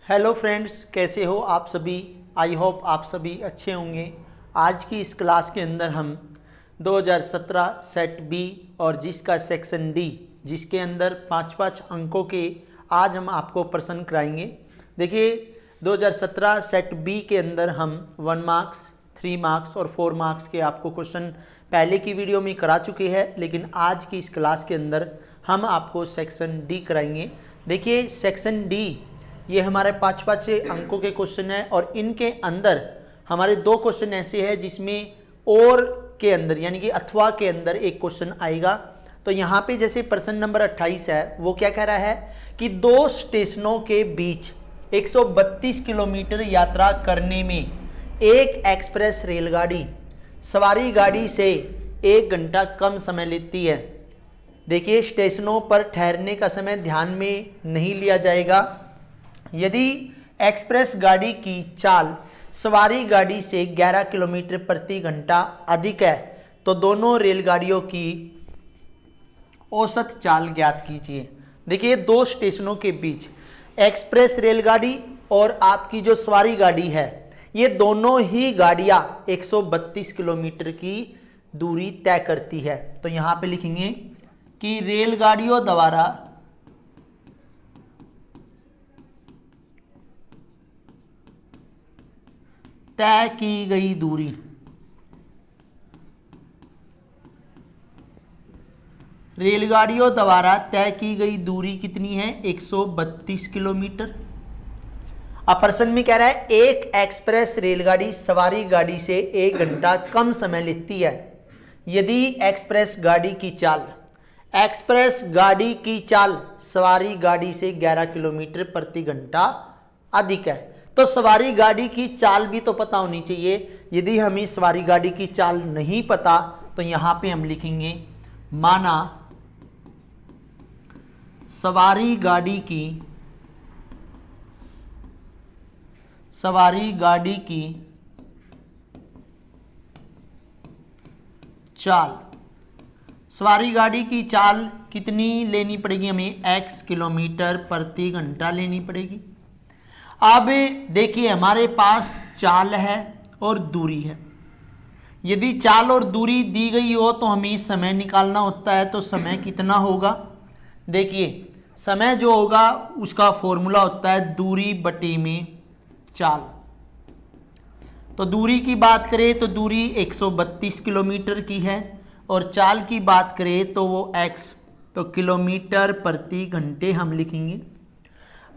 Hello friends, कैसे हो आप सभी। आई होप आप सभी अच्छे होंगे। आज की इस क्लास के अंदर हम 2017 सेट बी और जिसका सेक्शन डी, जिसके अंदर 5-5 अंकों के आज हम आपको प्रश्न कराएंगे। देखिए 2017 सेट बी के अंदर हम 1 मार्क्स, 3 मार्क्स और 4 मार्क्स के आपको क्वेश्चन पहले की वीडियो में करा चुके हैं, लेकिन आज की इस क्लास के अंदर हम आपको सेक्शन डी कराएंगे। देखिए सेक्शन डी ये हमारे 5-5 अंकों के क्वेश्चन है और इनके अंदर हमारे 2 क्वेश्चन ऐसे हैं जिसमें और के अंदर यानी कि अथवा के अंदर एक क्वेश्चन आएगा। तो यहाँ पे जैसे प्रश्न नंबर 28 है, वो क्या कह रहा है कि 2 स्टेशनों के बीच 132 किलोमीटर यात्रा करने में एक एक्सप्रेस रेलगाड़ी सवारी गाड़ी से 1 घंटा कम समय लेती है। देखिए स्टेशनों पर ठहरने का समय ध्यान में नहीं लिया जाएगा। यदि एक्सप्रेस गाड़ी की चाल सवारी गाड़ी से 11 किलोमीटर प्रति घंटा अधिक है तो दोनों रेलगाड़ियों की औसत चाल ज्ञात कीजिए। देखिए 2 स्टेशनों के बीच एक्सप्रेस रेलगाड़ी और आपकी जो सवारी गाड़ी है, ये दोनों ही गाड़ियां 132 किलोमीटर की दूरी तय करती है। तो यहां पे लिखेंगे कि रेलगाड़ियों द्वारा तय की गई दूरी रेलगाड़ियों द्वारा तय की गई दूरी कितनी है? 132 किलोमीटर। अब प्रश्न में कह रहा है एक एक्सप्रेस रेलगाड़ी सवारी गाड़ी से 1 घंटा कम समय लेती है यदि एक्सप्रेस गाड़ी की चाल सवारी गाड़ी से 11 किलोमीटर प्रति घंटा अधिक है। तो सवारी गाड़ी की चाल भी तो पता होनी चाहिए। यदि हमें सवारी गाड़ी की चाल नहीं पता तो यहां पे हम लिखेंगे माना सवारी गाड़ी की चाल, सवारी गाड़ी की चाल कितनी लेनी पड़ेगी हमें? x किलोमीटर प्रति घंटा लेनी पड़ेगी। अब देखिए हमारे पास चाल है और दूरी है। यदि चाल और दूरी दी गई हो तो हमें समय निकालना होता है। तो समय कितना होगा? देखिए समय जो होगा उसका फॉर्मूला होता है दूरी बटे में चाल। तो दूरी की बात करें तो दूरी 132 किलोमीटर की है और चाल की बात करें तो वो x, तो किलोमीटर प्रति घंटे हम लिखेंगे।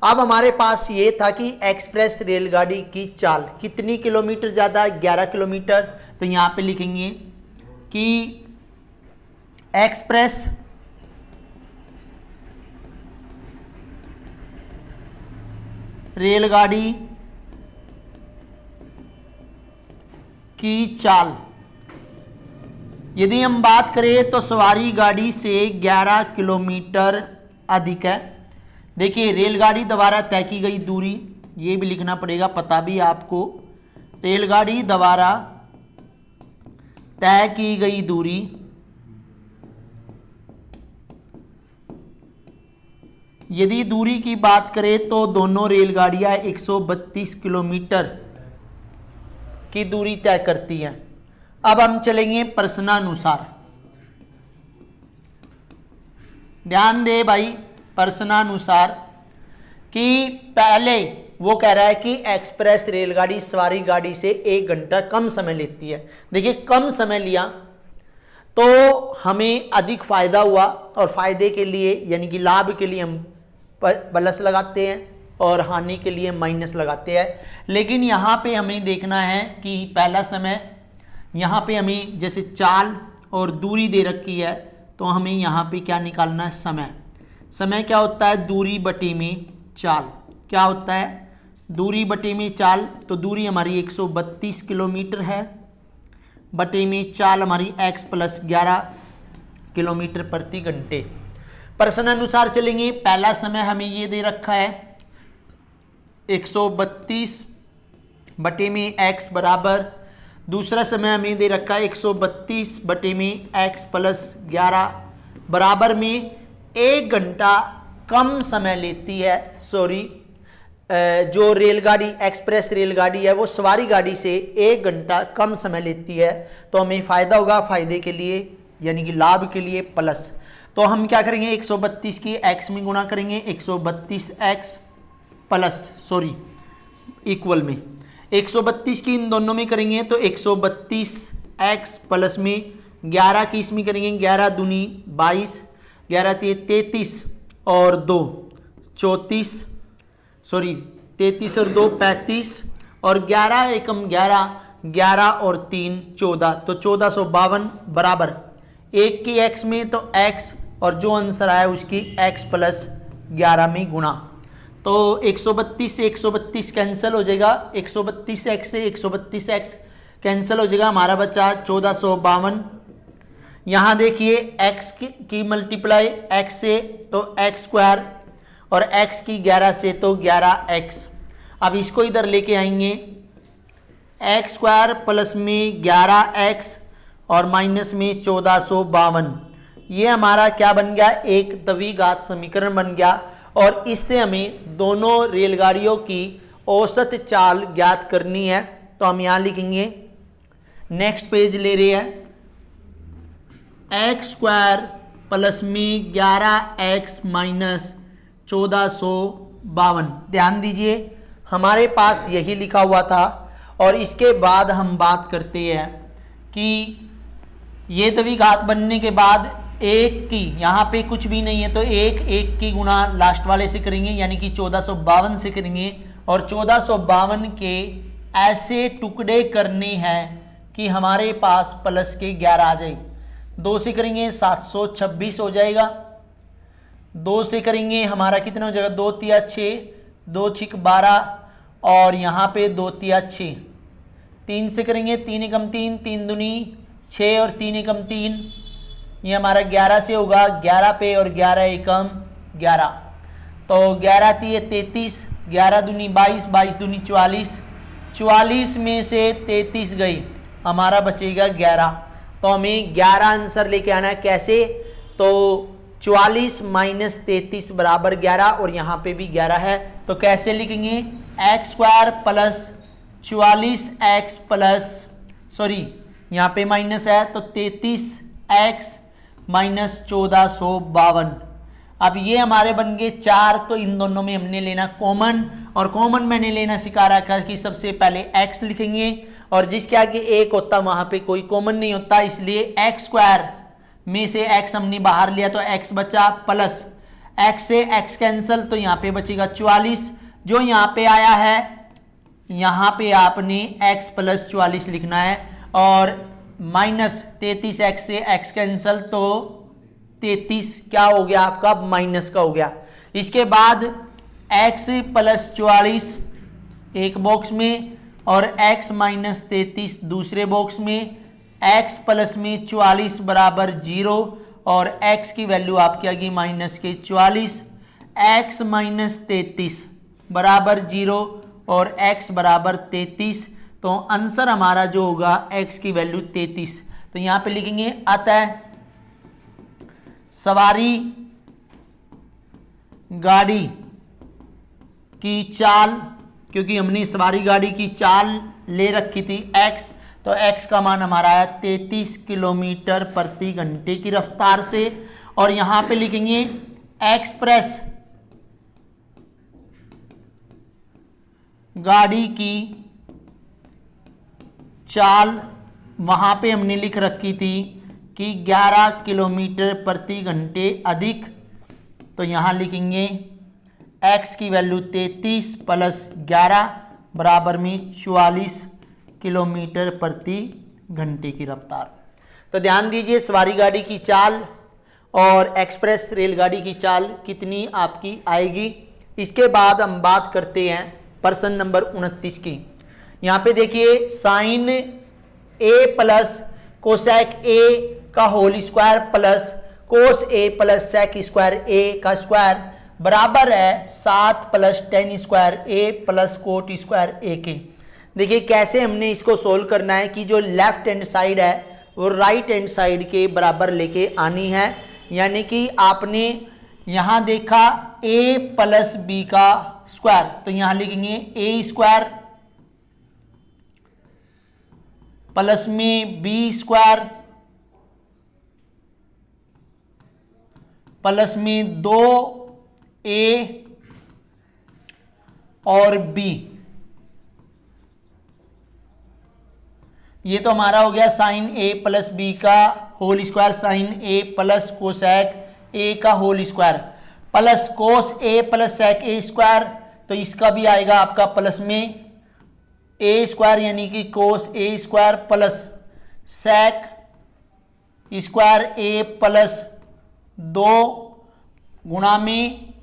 अब हमारे पास ये था कि एक्सप्रेस रेलगाड़ी की चाल कितनी किलोमीटर ज़्यादा? 11 किलोमीटर। तो यहाँ पे लिखेंगे कि एक्सप्रेस रेलगाड़ी की चाल, यदि हम बात करें तो सवारी गाड़ी से 11 किलोमीटर अधिक है। देखिए रेलगाड़ी द्वारा तय की गई दूरी, ये भी लिखना पड़ेगा, पता भी आपको। रेलगाड़ी द्वारा तय की गई दूरी यदि दूरी की बात करें तो दोनों रेलगाड़ियां 132 किलोमीटर की दूरी तय करती हैं। अब हम चलेंगे प्रश्नानुसार। ध्यान दे भाई, प्रश्नानुसार कि पहले वो कह रहा है कि एक्सप्रेस रेलगाड़ी सवारी गाड़ी से 1 घंटा कम समय लेती है। देखिए कम समय लिया तो हमें अधिक फायदा हुआ और फायदे के लिए यानी कि लाभ के लिए हम प्लस लगाते हैं और हानि के लिए माइनस लगाते हैं। लेकिन यहाँ पे हमें देखना है कि पहला समय, यहाँ पे हमें जैसे चाल और दूरी दे रखी है तो हमें यहाँ पे क्या निकालना है? समय। समय क्या होता है? दूरी बटे में चाल। क्या होता है? दूरी बटे में चाल। तो दूरी हमारी 132 किलोमीटर है बटे में चाल हमारी x + 11 किलोमीटर प्रति घंटे। प्रश्न अनुसार चलेंगे। पहला समय हमें ये दे रखा है 132 बटे में x बराबर, दूसरा समय हमें दे रखा है 132 बटे में x + 11 बराबर में 1 घंटा कम समय लेती है, जो रेलगाड़ी एक्सप्रेस रेलगाड़ी है वो सवारी गाड़ी से 1 घंटा कम समय लेती है, तो हमें फ़ायदा होगा, फ़ायदे के लिए यानी कि लाभ के लिए प्लस। तो हम क्या करेंगे, 132 की x में गुणा करेंगे, 132x प्लस इक्वल में 132 की इन दोनों में करेंगे तो 132x प्लस में 11 की इसमें करेंगे, 11 दूनी 22, 11 33 और 2 34, 33 और 2 35 और 11 एकम 11, 11 और 3 14, तो 1452 बराबर 1 की x में तो x और जो आंसर आया उसकी x प्लस 11 में गुणा। तो 132 से 132 कैंसिल हो जाएगा, 132x से 132x कैंसिल हो जाएगा, हमारा बचा 1452। यहाँ देखिए x की मल्टीप्लाई x से तो x स्क्वायर और x की 11 से तो 11x। अब इसको इधर लेके आएंगे, x स्क्वायर प्लस में 11x और माइनस में 1452, ये हमारा क्या बन गया, एक द्विघात समीकरण बन गया। और इससे हमें दोनों रेलगाड़ियों की औसत चाल ज्ञात करनी है, तो हम यहाँ लिखेंगे, नेक्स्ट पेज ले रहे हैं, एक्स स्क्वायर प्लस में 11x माइनस 1452। ध्यान दीजिए हमारे पास यही लिखा हुआ था। और इसके बाद हम बात करते हैं कि ये द्विघात बनने के बाद एक की, यहाँ पे कुछ भी नहीं है तो एक की गुणा लास्ट वाले से करेंगे, यानी कि 1452 से करेंगे। और 1452 के ऐसे टुकड़े करने हैं कि हमारे पास प्लस के 11 आ जाए। 2 से करेंगे 726 हो जाएगा, 2 से करेंगे हमारा कितना हो जाएगा, 2 तिया 6, 2 छिक 12 और यहाँ पे 2 तिया 6। 3 से करेंगे 3 एकम 3, 3 दूनी 6 और 3 एकम 3, ये हमारा 11 से होगा, 11 पे और 11 एकम 11, तो 11 तिये 33, 11 दूनी 22, 22 दूनी 44, 44 में से 33 गई, हमारा बचेगा 11। तो हमें 11 आंसर लेके आना है। कैसे, तो 44 माइनस 33 बराबर 11 और यहाँ पे भी 11 है, तो कैसे लिखेंगे, x square plus 44x plus यहाँ पे माइनस है तो 33x माइनस 1452। अब ये हमारे बन गए 4, तो इन दोनों में हमने लेना कॉमन, और कॉमन मैंने लेना सिखा रखा कि सबसे पहले x लिखेंगे और जिसके आगे 1 होता वहां पे कोई कॉमन नहीं होता, इसलिए एक्स स्क्वायर में से x हमने बाहर लिया तो x बचा, प्लस x से x कैंसिल तो यहाँ पे बचेगा 44, जो यहाँ पे आया है यहाँ पे आपने x प्लस 44 लिखना है, और माइनस 33x से x कैंसिल तो 33 क्या हो गया आपका, माइनस का हो गया। इसके बाद x प्लस 44 एक बॉक्स में और x माइनस 33 दूसरे बॉक्स में, x प्लस में 44 बराबर 0 और x की वैल्यू आपकी आ गई माइनस के 44, x माइनस 33 बराबर 0 और x बराबर 33, तो आंसर हमारा जो होगा x की वैल्यू 33। तो यहाँ पे लिखेंगे, अतः सवारी गाड़ी की चाल, क्योंकि हमने सवारी गाड़ी की चाल ले रखी थी x, तो x का मान हमारा आया 33 किलोमीटर प्रति घंटे की रफ्तार से। और यहाँ पे लिखेंगे एक्सप्रेस गाड़ी की चाल, वहां पे हमने लिख रखी थी कि 11 किलोमीटर प्रति घंटे अधिक, तो यहाँ लिखेंगे x की वैल्यू 33 प्लस 11 बराबर में 44 किलोमीटर प्रति घंटे की रफ्तार। तो ध्यान दीजिए सवारी गाड़ी की चाल और एक्सप्रेस रेलगाड़ी की चाल कितनी आपकी आएगी। इसके बाद हम बात करते हैं प्रश्न नंबर 29 की। यहाँ पे देखिए sine a plus cosec a का whole square plus cos a plus sec square a का स्क्वायर बराबर है 7 plus ten square a plus cot square a के। देखिए कैसे हमने इसको सोल्व करना है कि जो लेफ्ट हैंड साइड है वो राइट हैंड साइड के बराबर लेके आनी है। यानी कि आपने यहाँ देखा a प्लस b का स्क्वायर, तो यहां लिखेंगे ए स्क्वायर प्लस में बी स्क्वायर प्लस में 2a और b, ये तो हमारा हो गया साइन a प्लस बी का whole square, sine a plus cosec a का whole square plus cos a plus sec a square, तो इसका भी आएगा आपका प्लस में a स्क्वायर यानी कि cos a square plus sec square a plus 2 गुणा में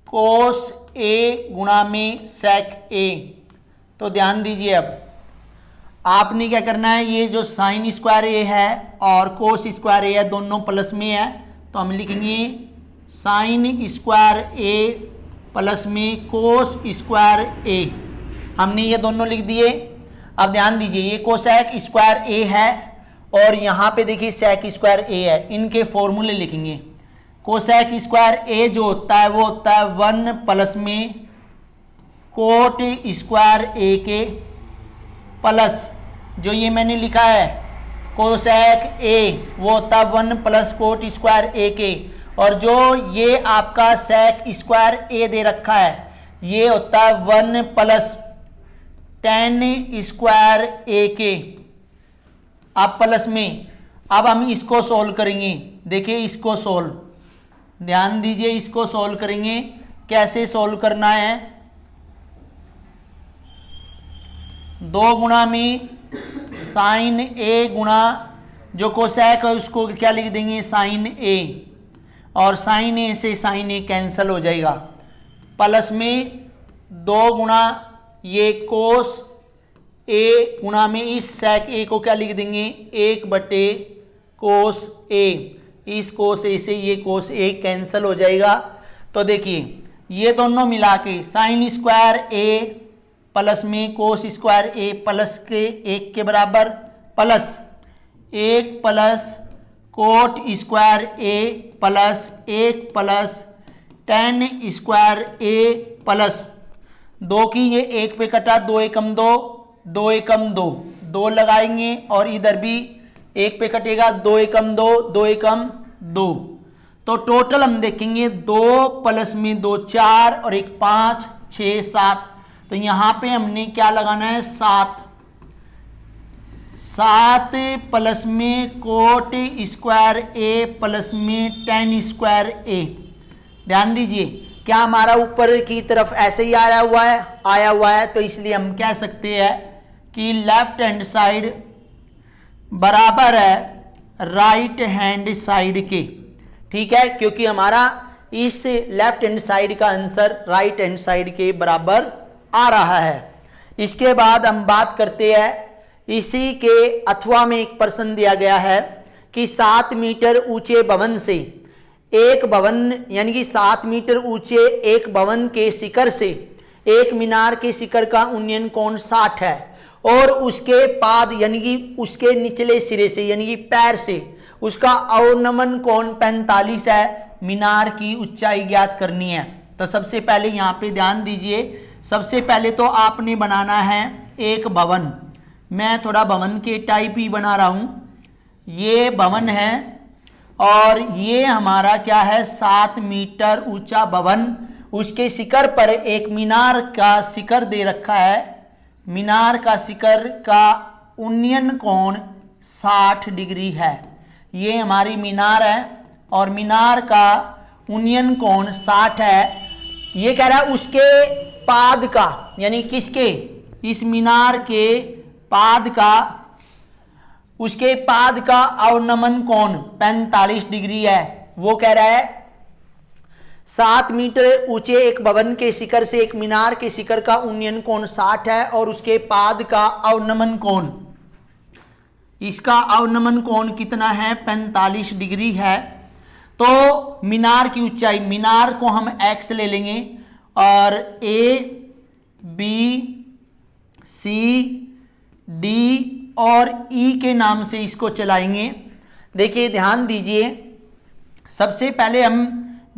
कोस a गुणा में सेक a। तो ध्यान दीजिए, अब आपने क्या करना है, ये जो साइन स्क्वायर a है और कोस स्क्वायर a है दोनों प्लस में है, तो हम लिखेंगे साइन स्क्वायर a प्लस में कोस स्क्वायर a। हमने ये दोनों लिख दिए। अब ध्यान दीजिए, ये कोसेक स्क्वायर a है और यहाँ पे देखिए सेक स्क्वायर a है, इनके फॉर्मूले लिखेंगे। कोसेक स्क्वायर a जो होता है वो होता है 1 प्लस में कोट स्क्वायर a के प्लस जो ये मैंने लिखा है कोसेक a वो होता है 1 प्लस कोट स्क्वायर a के, और जो ये आपका सेक स्क्वायर a दे रखा है ये होता है 1 प्लस टेन स्क्वायर a के। अब प्लस में, अब हम इसको सोल्व करेंगे। देखिए इसको सोल्व, ध्यान दीजिए इसको सोल्व करेंगे। कैसे सोल्व करना है, 2 गुणा में साइन a गुणा जो कोसेक है उसको क्या लिख देंगे साइन a, और साइन a से साइन a कैंसिल हो जाएगा, प्लस में 2 गुणा ये कोस a गुणा में इस सेक a को क्या लिख देंगे 1 बटे कोस a, इस कोस a से ये कोस a कैंसिल हो जाएगा। तो देखिए ये दोनों मिला के साइन स्क्वायर a प्लस में कोस स्क्वायर a प्लस के 1 के बराबर plus 1 plus cot square a plus 1 plus ten square a plus 2 की ये 1 पे कटा, 2 एकम 2, 2 एकम 2, 2 लगाएंगे और इधर भी 1 पे कटेगा, 2 एकम 2, 2 एकम 2, तो टोटल हम देखेंगे 2 प्लस में 2 4 और 1 5 6 7, तो यहाँ पे हमने क्या लगाना है 7, 7 प्लस में कोट स्क्वायर a प्लस में टेन स्क्वायर a। ध्यान दीजिए क्या हमारा ऊपर की तरफ ऐसे ही आया हुआ है, तो इसलिए हम कह सकते हैं कि लेफ्ट हैंड साइड बराबर है राइट हैंड साइड के। ठीक है, क्योंकि हमारा इस लेफ्ट हैंड साइड का आंसर राइट हैंड साइड के बराबर आ रहा है। इसके बाद हम बात करते हैं, इसी के अथवा में एक प्रश्न दिया गया है कि 7 मीटर ऊंचे भवन से एक भवन यानी कि 7 मीटर ऊंचे एक भवन के शिखर से एक मीनार के शिखर का उन्नयन कोण 60 है और उसके पाद यानी कि उसके निचले सिरे से यानी कि पैर से उसका अवनमन कोण 45 है। मीनार की ऊंचाई ज्ञात करनी है। तो सबसे पहले यहाँ पे ध्यान दीजिए, सबसे पहले तो आपने बनाना है एक भवन। मैं थोड़ा भवन के टाइप ही बना रहा हूँ। ये भवन है और ये हमारा क्या है 7 मीटर ऊंचा भवन, उसके शिखर पर एक मीनार का शिखर दे रखा है। मीनार का शिखर का उन्नयन कोण 60 डिग्री है। ये हमारी मीनार है और मीनार का उन्नयन कोण 60 है। ये कह रहा है उसके पाद का यानी किसके, इस मीनार के पाद का, उसके पाद का अवनमन कोण 45 डिग्री है। वो कह रहा है 7 मीटर ऊंचे एक भवन के शिखर से एक मीनार के शिखर का उन्नयन कोण 60 है और उसके पाद का अवनमन कोण, इसका अवनमन कोण कितना है 45 डिग्री है। तो मीनार की ऊंचाई, मीनार को हम x ले लेंगे और a b c d और E के नाम से इसको चलाएंगे। देखिए ध्यान दीजिए, सबसे पहले हम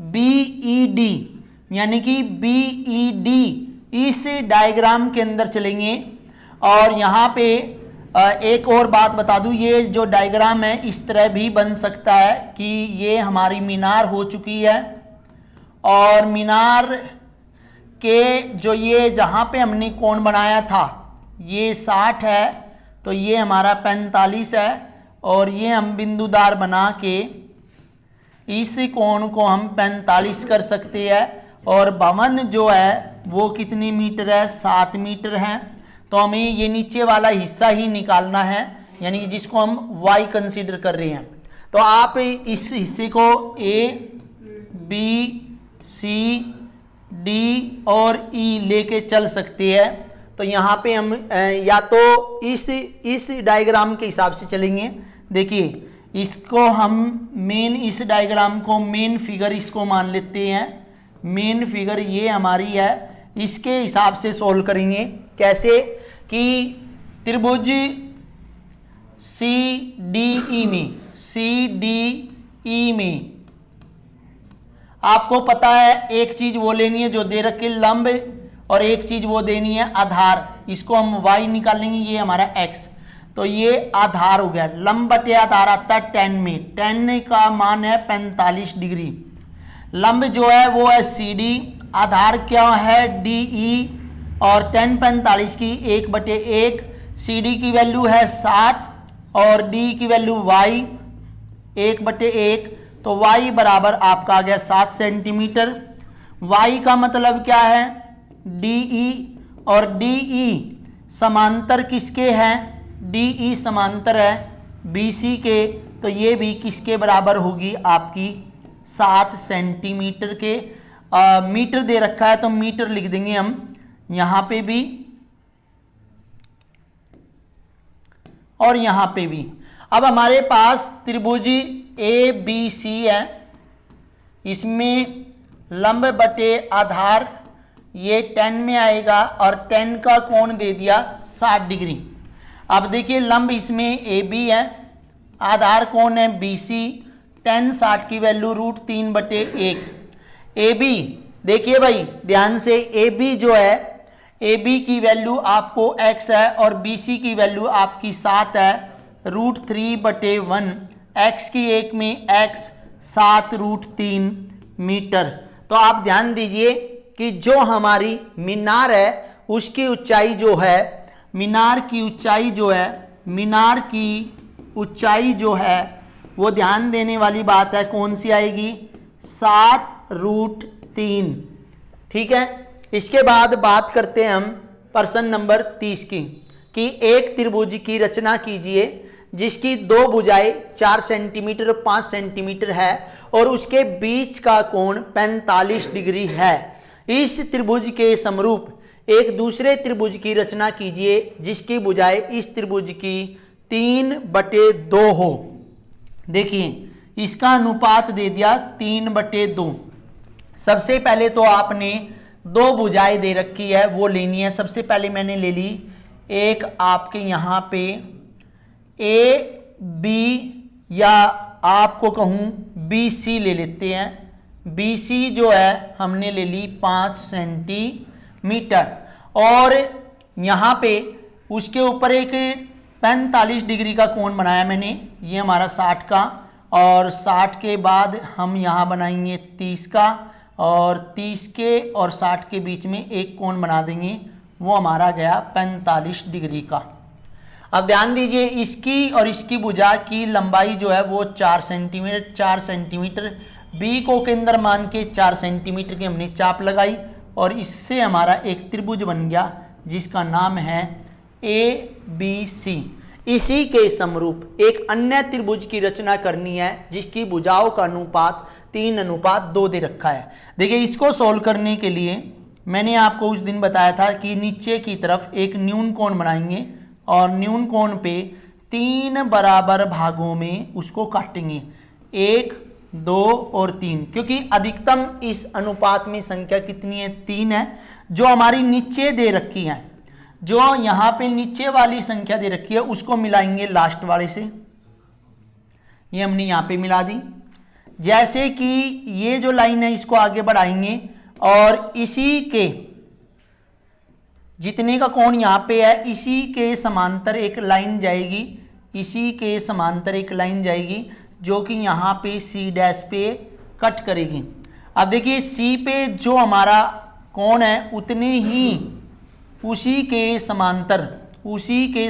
BED यानी कि BED इस डायग्राम के अंदर चलेंगे। और यहाँ पे एक और बात बता दूं, ये जो डायग्राम है इस तरह भी बन सकता है कि ये हमारी मीनार हो चुकी है और मीनार के जो ये जहाँ पे हमने कोण बनाया था ये 60 है, तो ये हमारा 45 है और ये हम बिंदुदार बना के इस कोण को हम 45 कर सकते हैं। और भवन जो है वो कितनी मीटर है, 7 मीटर है। तो हमें ये नीचे वाला हिस्सा ही निकालना है, यानी कि जिसको हम y कंसीडर कर रहे हैं। तो आप इस हिस्से को A, B, C, D और E लेके चल सकते हैं। तो यहाँ पे हम या तो इस डायग्राम के हिसाब से चलेंगे। देखिए इसको हम मेन, इस डायग्राम को मेन फिगर इसको मान लेते हैं। मेन फिगर ये हमारी है, इसके हिसाब से सॉल्व करेंगे। कैसे कि त्रिभुज CDE में आपको पता है एक चीज वो लेनी है जो दे रखी लंब और एक चीज वो देनी है आधार। इसको हम y निकालेंगे, ये हमारा x। तो ये आधार हो गया, लंब बटे आधार आता है 10 में। 10 का मान है 45 डिग्री। लंब जो है वो है CD, आधार क्या है DE और 10 45 की 1/1। CD की वैल्यू है 7 और D की वैल्यू y 1/1। तो y बराबर आपका आ गया 7 सेंटीमीटर। y का मतलब क्या है DE, और DE समांतर किसके हैं, DE समांतर है BC के। तो ये भी किसके बराबर होगी आपकी 7 सेंटीमीटर के। मीटर दे रखा है तो मीटर लिख देंगे हम यहाँ पे भी और यहाँ पे भी। अब हमारे पास त्रिभुज ABC है, इसमें लंब बटे आधार ये 10 में आएगा और 10 का कोण दे दिया 60 डिग्री। अब देखिए लंब इसमें AB है, आधार कोण है BC। 10 60 की वैल्यू √3/1। AB देखिए भाई ध्यान से, AB जो है AB की वैल्यू आपको x है और BC की वैल्यू आपकी 7 है, √3/1। x की 1 में x 7 √3 मीटर। तो आप ध्यान दीजिए कि जो हमारी मीनार है उसकी ऊंचाई जो है, मीनार की ऊंचाई जो है वो ध्यान देने वाली बात है, कौन सी आएगी 7 √3। ठीक है। इसके बाद बात करते हैं हम प्रश्न नंबर 30 की, कि एक त्रिभुज की रचना कीजिए जिसकी दो भुजाएं 4 सेंटीमीटर और 5 सेंटीमीटर है और उसके बीच का कोण 45 डिग्री है। इस त्रिभुज के समरूप एक दूसरे त्रिभुज की रचना कीजिए जिसकी भुजाएं इस त्रिभुज की 3/2 हो। देखिए इसका अनुपात दे दिया 3/2। सबसे पहले तो आपने दो भुजाएं दे रखी है वो लेनी है। सबसे पहले मैंने ले ली एक आपके यहाँ पे AB या आपको कहूँ BC ले लेते हैं। BC जो है हमने ले ली 5 सेंटीमीटर और यहाँ पे उसके ऊपर एक 45 डिग्री का कोण बनाया मैंने, ये हमारा 60 का, और 60 के बाद हम यहाँ बनाएंगे 30 का और 30 के और 60 के बीच में एक कोण बना देंगे, वो हमारा गया 45 डिग्री का। अब ध्यान दीजिए इसकी और इसकी भुजा की लंबाई जो है वो 4 सेंटीमीटर। बी को केंद्र मान के 4 सेंटीमीटर की हमने चाप लगाई और इससे हमारा एक त्रिभुज बन गया जिसका नाम है ABC। इसी के समरूप एक अन्य त्रिभुज की रचना करनी है जिसकी भुजाओं का अनुपात 3:2 दे रखा है। देखिए इसको सॉल्व करने के लिए मैंने आपको उस दिन बताया था कि नीचे की तरफ एक न्यून कोण बनाएंगे और न्यून कोण पे 3 बराबर भागों में उसको काटेंगे, 1, 2 और 3, क्योंकि अधिकतम इस अनुपात में संख्या कितनी है 3 है जो हमारी नीचे दे रखी है। जो यहाँ पे नीचे वाली संख्या दे रखी है उसको मिलाएंगे लास्ट वाले से, ये हमने यहाँ पे मिला दी। जैसे कि ये जो लाइन है इसको आगे बढ़ाएंगे और इसी के जितने का कोण यहाँ पे है इसी के समांतर एक लाइन जाएगी, इसी के समांतर एक लाइन जाएगी जो कि यहाँ पे सी डैश पे कट करेगी। अब देखिए सी पे जो हमारा कोण है उतने ही उसी के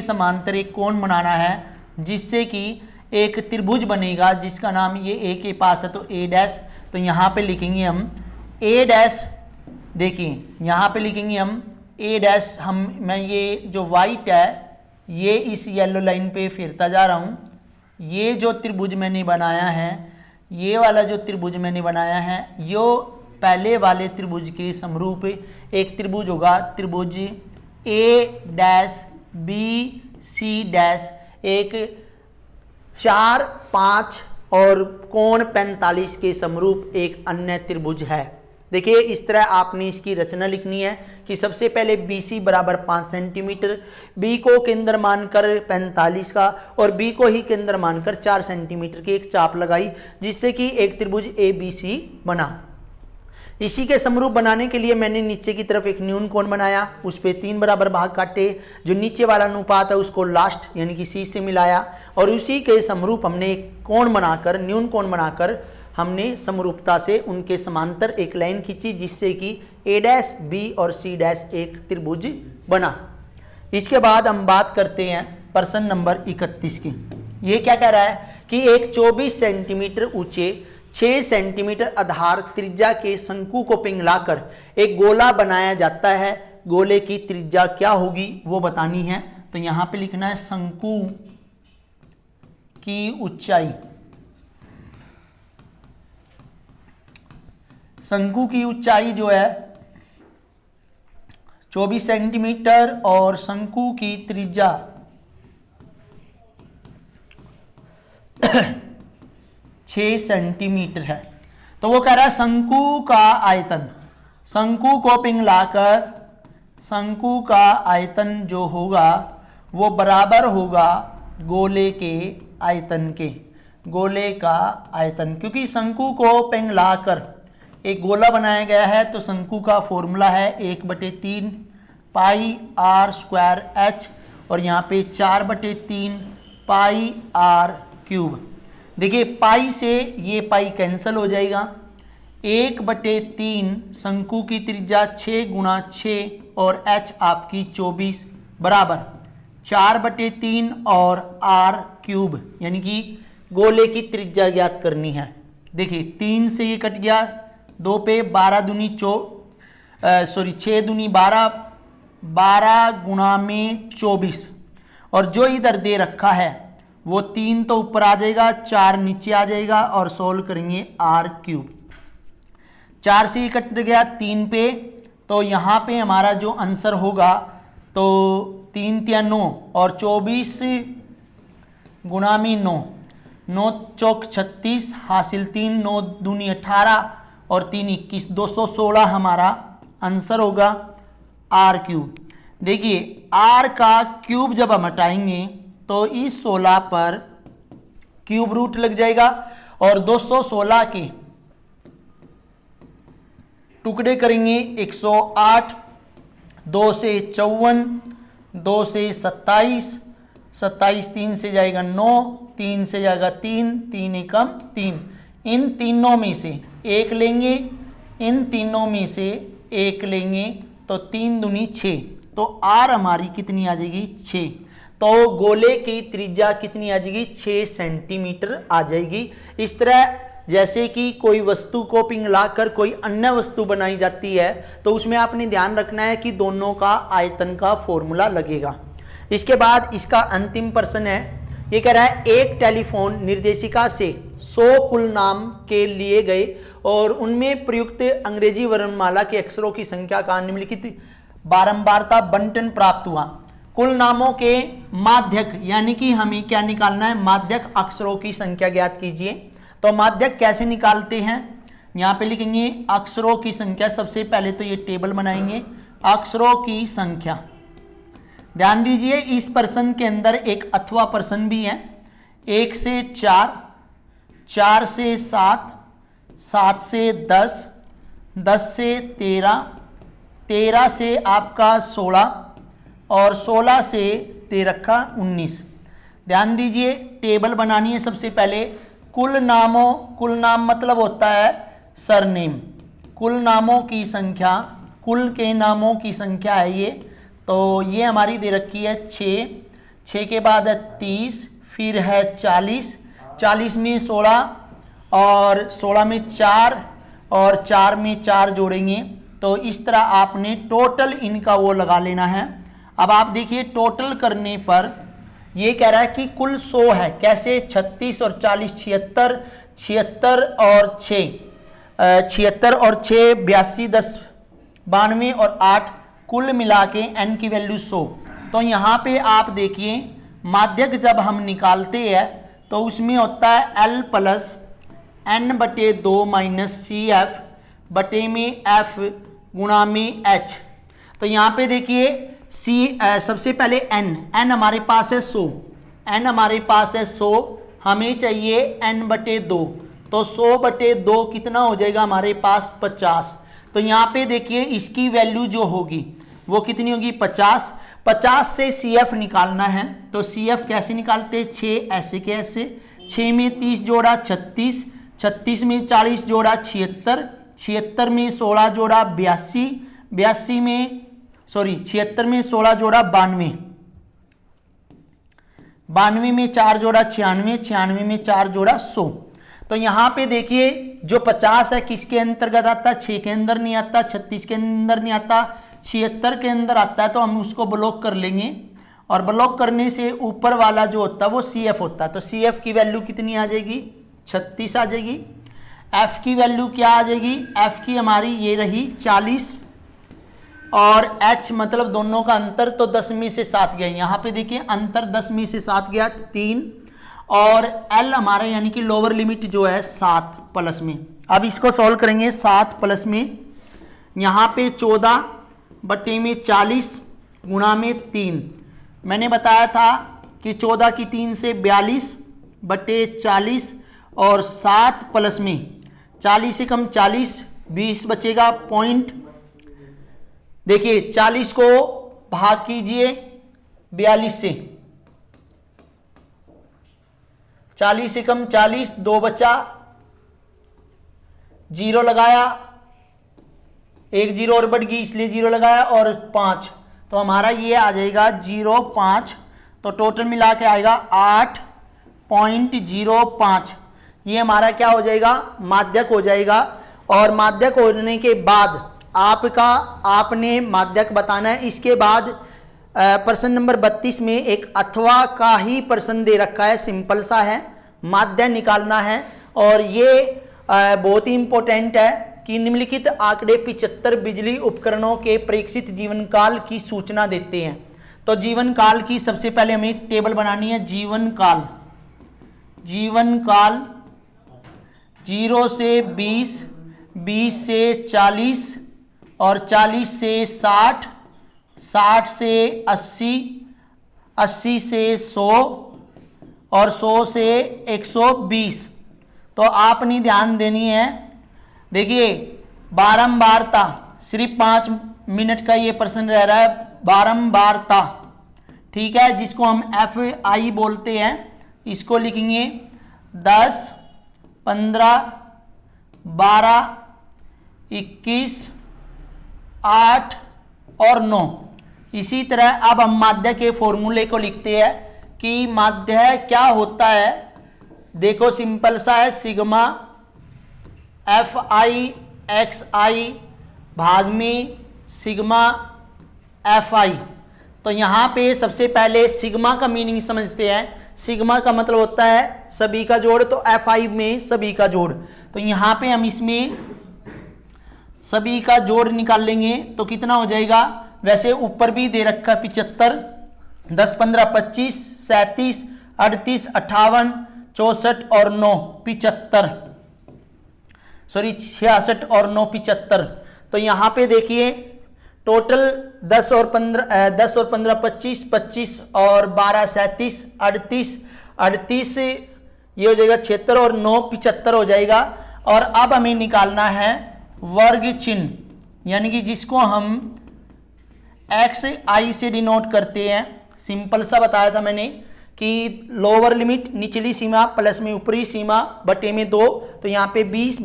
समांतर एक कोण बनाना है जिससे कि एक त्रिभुज बनेगा जिसका नाम ये ए के पास है तो ए डैश। तो यहाँ पे लिखेंगे हम ए डैश, देखिए यहाँ पे लिखेंगे हम ए डैश। मैं ये जो वाइट है ये इस येलो लाइन पे फेरता जा रहा हूँ। ये जो त्रिभुज मैंने बनाया है, ये वाला जो त्रिभुज मैंने बनाया है यो पहले वाले त्रिभुज के समरूप एक त्रिभुज होगा, त्रिभुज ए डैश बी सी डैश, एक 4, 5 और कोण 45 के समरूप एक अन्य त्रिभुज है। देखिए इस तरह आपने इसकी रचना लिखनी है कि सबसे पहले BC बराबर 5 सेंटीमीटर, B को केंद्र मानकर 45 का और B को ही केंद्र मानकर 4 सेंटीमीटर की एक चाप लगाई जिससे कि एक त्रिभुज ABC बना। इसी के समरूप बनाने के लिए मैंने नीचे की तरफ एक न्यून कोण बनाया, उस पर 3 बराबर भाग काटे, जो नीचे वाला अनुपात है उसको लास्ट यानी कि C से मिलाया और उसी के समरूप हमने एक कोण बनाकर, न्यून कोण बनाकर हमने समरूपता से उनके समांतर एक लाइन खींची जिससे कि ए डैश बी और सी डैश एक त्रिभुज बना। इसके बाद हम बात करते हैं प्रश्न नंबर 31 की। ये क्या कह रहा है कि एक 24 सेंटीमीटर ऊंचे 6 सेंटीमीटर आधार त्रिज्या के शंकु को पिघलाकर एक गोला बनाया जाता है, गोले की त्रिज्या क्या होगी वो बतानी है। तो यहां पे लिखना है शंकु की ऊंचाई, शंकु की ऊंचाई जो है 24 सेंटीमीटर और शंकु की त्रिज्या 6 सेंटीमीटर है। तो वो कह रहा है शंकु का आयतन, शंकु को पिघलाकर शंकु का आयतन जो होगा वो बराबर होगा गोले के आयतन के, गोले का आयतन। क्योंकि शंकु को पिघलाकर एक गोला बनाया गया है तो शंकु का फॉर्मूला है 1/3 पाई आर स्क्वायर एच और यहाँ पे 4/3 पाई आर क्यूब। देखिए पाई से ये पाई कैंसिल हो जाएगा, 1/3 शंकु की त्रिज्या 6 गुणा 6 और एच आपकी 24 बराबर 4/3 और आर क्यूब यानी कि गोले की त्रिज्या ज्ञात करनी है। देखिए 3 से ये कट गया, 2 पे 12 दूनी 6 दूनी 12, 12 गुणा में 24 और जो इधर दे रखा है वो 3 तो ऊपर आ जाएगा, 4 नीचे आ जाएगा और सोल्व करेंगे आर क्यूब। 4 से कट गया 3 पे, तो यहाँ पे हमारा जो आंसर होगा तो 3 × 9 और 24 गुणा में 9, 9 चौक 36 हासिल 3, 9 दूनी 18 और 3 21, 216 हमारा आंसर होगा आर क्यूब। देखिए आर का क्यूब जब हम हटाएंगे तो इस 16 पर क्यूब रूट लग जाएगा और 216 के टुकड़े करेंगे 108, 2 से 54, 2 से 27, 27 3 से जाएगा 9, 3 से जाएगा 3, 3 एकम 3। इन तीनों में से एक लेंगे, इन तीनों में से एक लेंगे तो 3 दूनी 6, तो आर हमारी कितनी आ जाएगी 6। तो गोले की त्रिज्या कितनी आ जाएगी 6 सेंटीमीटर आ जाएगी। इस तरह जैसे कि कोई वस्तु को पिघलाकर कोई अन्य वस्तु बनाई जाती है तो उसमें आपने ध्यान रखना है कि दोनों का आयतन का फॉर्मूला लगेगा। इसके बाद इसका अंतिम प्रश्न है, ये कह रहा है एक टेलीफोन निर्देशिका से 100 कुल नाम के लिए गए और उनमें प्रयुक्त अंग्रेजी वर्णमाला के अक्षरों की संख्या का निम्नलिखित बारंबारता बंटन प्राप्त हुआ। कुल नामों के माध्यक यानी कि हमें क्या निकालना है, माध्यक अक्षरों की संख्या ज्ञात कीजिए। तो माध्यक कैसे निकालते हैं, यहाँ पे लिखेंगे अक्षरों की संख्या। सबसे पहले तो ये टेबल बनाएंगे अक्षरों की संख्या। ध्यान दीजिए इस प्रश्न के अंदर एक अथवा प्रश्न भी है, 1 से 4, 4 से 7, 7 से 10, 10 से 13, 13 से आपका 16 और 16 से 13 का 19। ध्यान दीजिए, टेबल बनानी है सबसे पहले। कुल नाम मतलब होता है सरनेम, कुल नामों की संख्या, कुल के नामों की संख्या है ये। तो ये हमारी दे रखी है 6, 6 के बाद है 30, फिर है 40, 40 में 16 और 16 में 4 और 4 में 4 जोड़ेंगे। तो इस तरह आपने टोटल इनका वो लगा लेना है। अब आप देखिए टोटल करने पर ये कह रहा है कि कुल 100 है। कैसे? 36 और 40 76, 76 और 6 76 और 6 82, 10 92 और 8 कुल मिला के n की वैल्यू 100। तो यहाँ पे आप देखिए माध्यक जब हम निकालते हैं तो उसमें होता है L प्लस n बटे 2 माइनस सी एफ बटे में f गुणा में h। तो यहाँ पे देखिए सबसे पहले n हमारे पास है 100, n हमारे पास है 100, हमें चाहिए n बटे 2। तो 100 बटे 2 कितना हो जाएगा हमारे पास? 50। तो यहाँ पे देखिए इसकी वैल्यू जो होगी वो कितनी होगी? 50। 50 से CF निकालना है। तो CF कैसे निकालते? 6 ऐसे के ऐसे, 6 में 30 जोड़ा 36, 36 में 40 जोड़ा 76, 76 में 16 जोड़ा 82, 82 में 76 में 16 जोड़ा 92, 92 में 4 जोड़ा 96, 96 में 4 जोड़ा 100। तो यहाँ पे देखिए जो 50 है किसके अंतर्गत आता है? 6 के अंदर नहीं आता, 36 के अंदर नहीं आता, 76 के अंदर आता है। तो हम उसको ब्लॉक कर लेंगे और ब्लॉक करने से ऊपर वाला जो होता है वो CF होता है। तो CF की वैल्यू कितनी आ जाएगी? 36 आ जाएगी। F की वैल्यू क्या आ जाएगी? F की हमारी ये रही 40 और H मतलब दोनों का अंतर तो 10 में से 7 गया। यहाँ पे देखिए अंतर 10 में से 7 गया 3 और L हमारा यानी कि लोअर लिमिट जो है 7 प्लस में। अब इसको सॉल्व करेंगे 7 प्लस में, यहाँ पे 14 बटे में 40 गुणा में 3। मैंने बताया था कि 14 की 3 से 42 बटे 40 और 7 प्लस में 40 से कम 40, 20 बचेगा पॉइंट। देखिए 40 को भाग कीजिए 42 से, 40 से कम 40, 2 बचा, 0 लगाया, 1 0 और बढ़ गई इसलिए 0 लगाया और 5। तो हमारा ये आ जाएगा 0.5। तो टोटल मिला के आएगा 8.05। ये हमारा क्या हो जाएगा? माध्यक हो जाएगा। और माध्यक होने के बाद आपने माध्यक बताना है। इसके बाद प्रश्न नंबर 32 में एक अथवा का ही प्रश्न दे रखा है, सिंपल सा है, माध्य निकालना है। और ये बहुत ही इंपॉर्टेंट है कि निम्नलिखित आंकड़े 75 बिजली उपकरणों के प्रेक्षित जीवन काल की सूचना देते हैं। तो जीवन काल की सबसे पहले हमें टेबल बनानी है। जीवन काल 0 से 20, 20 से 40 और 40 से 60, 60 से 80, 80 से 100 और 100 से 120। तो आपने ध्यान देनी है। देखिए बारंबारता, सिर्फ 5 मिनट का ये प्रश्न रह रहा है। बारंबारता, ठीक है, जिसको हम FI बोलते हैं, इसको लिखेंगे 10, 15, 12, 21, 8 और 9। इसी तरह अब हम माध्य के फॉर्मूले को लिखते हैं कि माध्य क्या होता है। देखो सिंपल सा है, सिग्मा FI XI भाग में सिग्मा FI। तो यहाँ पे सबसे पहले सिग्मा का मीनिंग समझते हैं। सिग्मा का मतलब होता है सभी का जोड़, तो FI में सभी का जोड़। तो यहाँ पे हम इसमें सभी का जोड़ निकाल लेंगे तो कितना हो जाएगा? वैसे ऊपर भी दे रखा 75, 10, 15, 25, 37, 38, 58, 64 और 9 75, 66 और 9 75। तो यहाँ पे देखिए टोटल 10 और 15 25, 25 और 12 37, 38, 38 ये हो जाएगा 76 और 9 75 हो जाएगा। और अब हमें निकालना है वर्ग चिन्ह, यानी कि जिसको हम एक्स आई से डिनोट करते हैं। सिंपल सा बताया था मैंने कि लोअर लिमिट निचली सीमा प्लस में ऊपरी सीमा बटे में 2, तो यहाँ पे 20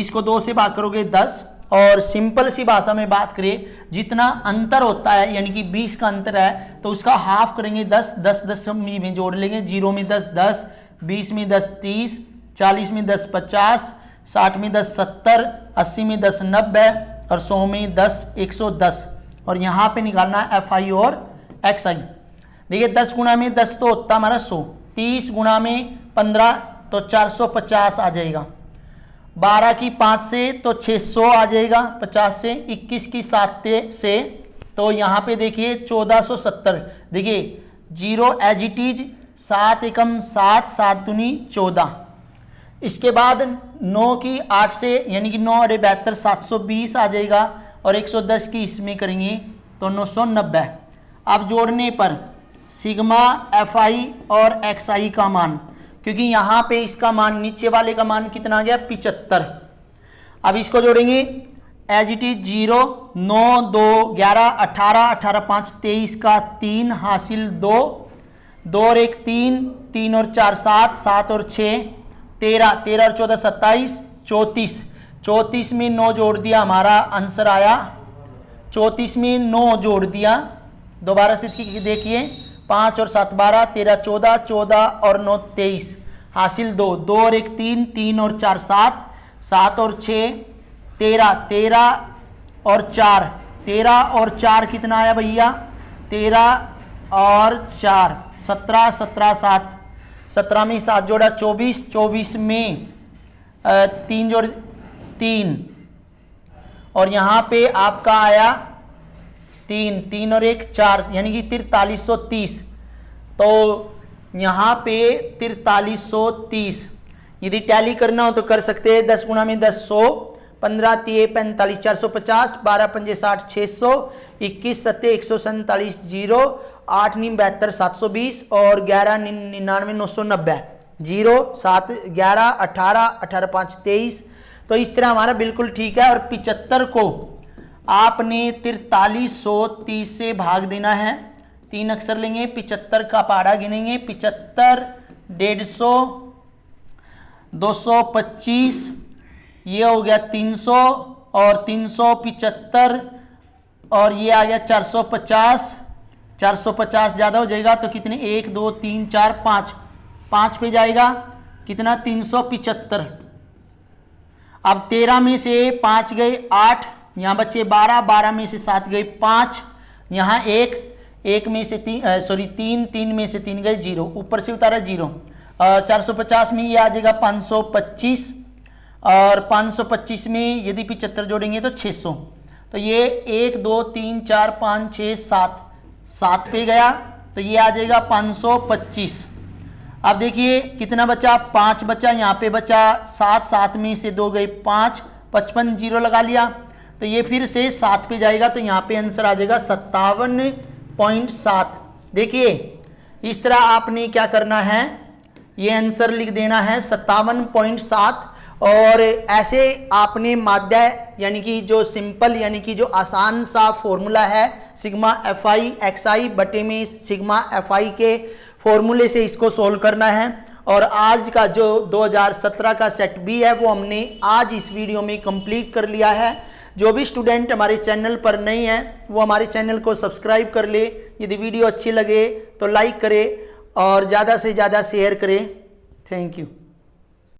को 2 से भाग करोगे 10। और सिंपल सी भाषा में बात करें, जितना अंतर होता है यानी कि 20 का अंतर है तो उसका हाफ करेंगे 10 में जोड़ लेंगे, 0 में 10 10, 20 में 10 30, 40 में 10 50, 60 में 10 70, 80 में 10 90 और 100 में 10 110। और यहाँ पे निकालना है एफ आई और एक्स आई। देखिए 10 गुणा में 10 तो होता हमारा 100, 30 गुणा में 15 तो 450 आ जाएगा, 12 की 5 से तो 600 आ जाएगा, 50 से 21 की 7 से तो यहाँ पे देखिए 1470। देखिए 0 एज इट इज, 7 एकम 7, 7 दूनी 14। इसके बाद 9 की 8 से यानी कि 9 अरे 72, 720 आ जाएगा और 110 की इसमें करेंगे तो 990। अब जोड़ने पर सिग्मा एफ आई और एक्स आई का मान, क्योंकि यहाँ पे इसका मान नीचे वाले का मान कितना आ गया 75। अब इसको जोड़ेंगे एज इट इज 0 9 2 11 18 18 5 23 का 3 हासिल 2 2 और 1 3 3 और 4 7 7 और 6 13 13 और 14 27 34 34 में 9 जोड़ दिया, हमारा आंसर आया 34 में 9 जोड़ दिया। दोबारा से देखिए 5 और 7 12 13 14 14 और 9 23 हासिल 2 2 और 1 3 3 और 4 7 7 और 6 13 13 और 4 13 और 4 कितना आया भैया 13 और 4 17 17 7 17 में 7 जोड़ा 24 24 में 3 जोड़ 3 और यहाँ पे आपका आया 3 3 और 1 4 यानी कि 4330। तो यहाँ पे 4330 यदि टैली करना हो तो कर सकते हैं। 10 गुणा में 10 100, 15 3 45 450, 12 5 60 600, 21 7 147 0, 8 9 72 720 और 11 99 990। 0 7 11 18 18 5 23। तो इस तरह हमारा बिल्कुल ठीक है। और 75 को आपने 4330 से भाग देना है। 3 अक्षर लेंगे, 75 का पारा गिनेंगे। 75 150 225, ये हो गया 300 और 375 और ये आ गया 450। 450 ज़्यादा हो जाएगा तो कितने 1 2 3 4 5 5 पे जाएगा कितना 375। अब 13 में से 5 गए 8, यहाँ बच्चे 12, 12 में से 7 गए 5, यहाँ 1 में से 3 में से 3 गए 0, ऊपर से उतारा 0। 450 में ये आ जाएगा 525 और 525 में यदि 75 जोड़ेंगे तो 600। तो ये 1 2 3 4 5 6 7 पे गया तो ये आ जाएगा 525। अब देखिए कितना बचा 5 बचा, यहाँ पे बचा 7, 7 में से 2 गए 5, 55 0 लगा लिया तो ये फिर से 7 पे जाएगा तो यहाँ पे आंसर आ जाएगा 57.7। देखिए इस तरह आपने क्या करना है, ये आंसर लिख देना है 57.7। और ऐसे आपने माध्य यानी कि जो सिंपल यानी कि जो आसान सा फॉर्मूला है सिग्मा एफ आई एक्स आई बटे में सिग्मा एफ आई के फॉर्मूले से इसको सोल्व करना है। और आज का जो 2017 का सेट बी है वो हमने आज इस वीडियो में कंप्लीट कर लिया है। जो भी स्टूडेंट हमारे चैनल पर नए हैं वो हमारे चैनल को सब्सक्राइब कर ले। यदि वीडियो अच्छी लगे तो लाइक करें और ज़्यादा से ज़्यादा शेयर करें। Thank you.